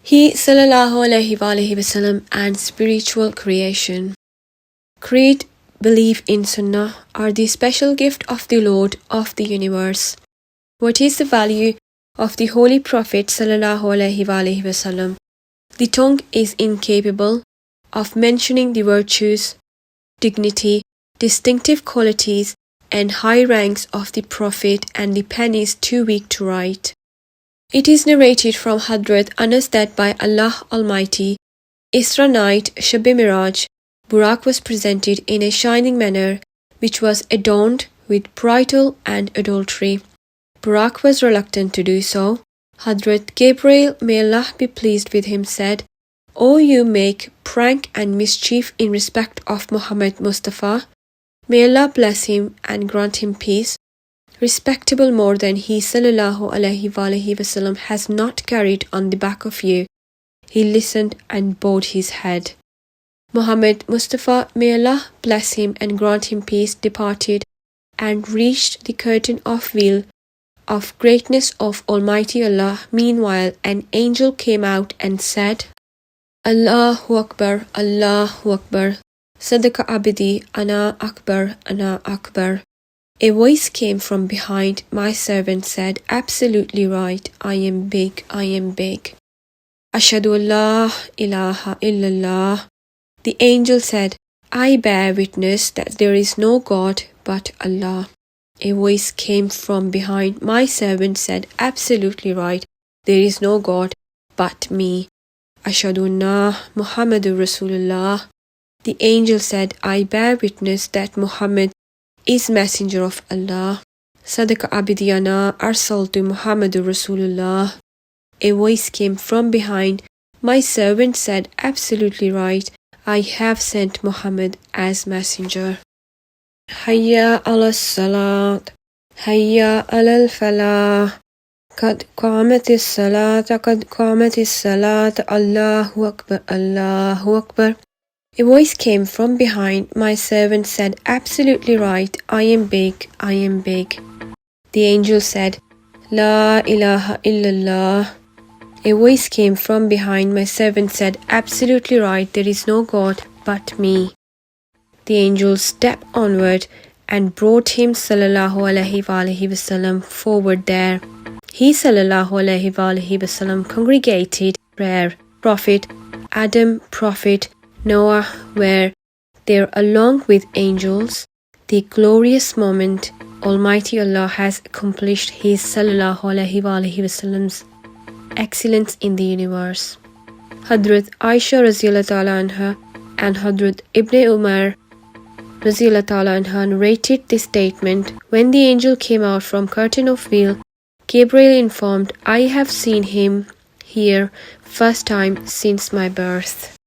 He ﷺ and spiritual creation. Creed, belief in Sunnah are the special gift of the Lord of the universe. What is the value of the Holy Prophet ﷺ? The tongue is incapable of mentioning the virtues, dignity, distinctive qualities, and high ranks of the Prophet, and the pen is too weak to write. It is narrated from Hadrat Anas that by Allah Almighty, Isra night, Shab-e-Miraj, Buraq was presented in a shining manner, which was adorned with bridal and adultery. Buraq was reluctant to do so. Hadrat Gabriel, may Allah be pleased with him, said, "O you make prank and mischief in respect of Muhammad Mustafa, may Allah bless him and grant him peace. Respectable more than he ﷺ has not carried on the back of you." He listened and bowed his head. Muhammad Mustafa, may Allah bless him and grant him peace, departed and reached the curtain of veil of greatness of Almighty Allah. Meanwhile, an angel came out and said, "Allahu Akbar, Allahu Akbar, Sadaqa Abdi, Ana Akbar, Ana Akbar." A voice came from behind. My servant said, "Absolutely right, I am big, I am big." Ashhadu an la ilaha illallah. The angel said, "I bear witness that there is no God but Allah." A voice came from behind. My servant said, "Absolutely right, there is no God but me. Ashhadu anna Muhammadur Rasulullah." The angel said, "I bear witness that Muhammad is messenger of Allah. Sadaqa Abdi, Ana arsaltu Muhammadur Rasulullah." A voice came from behind. My servant said, "Absolutely right, I have sent Muhammad as messenger." Hayya ala salat, hayya ala falah, qad qamatis salat, qad qamatis salat, Allahu Akbar, Allahu Akbar. A voice came from behind. My servant said, "Absolutely right, I am big, I am big." The angel said, "La ilaha illallah." A voice came from behind. My servant said, "Absolutely right, there is no God but me." The angel stepped onward and brought him ﷺ forward there. He ﷺ congregated prayer. Prophet Adam, Prophet Noah were there along with angels. The glorious moment Almighty Allah has accomplished His ﷺ's excellence in the universe. Hadrat Aisha radhiyallahu and Hadrat Ibn Umar radhiyallahu narrated this statement. When the angel came out from curtain of veil, Gabriel informed, "I have seen him here first time since my birth."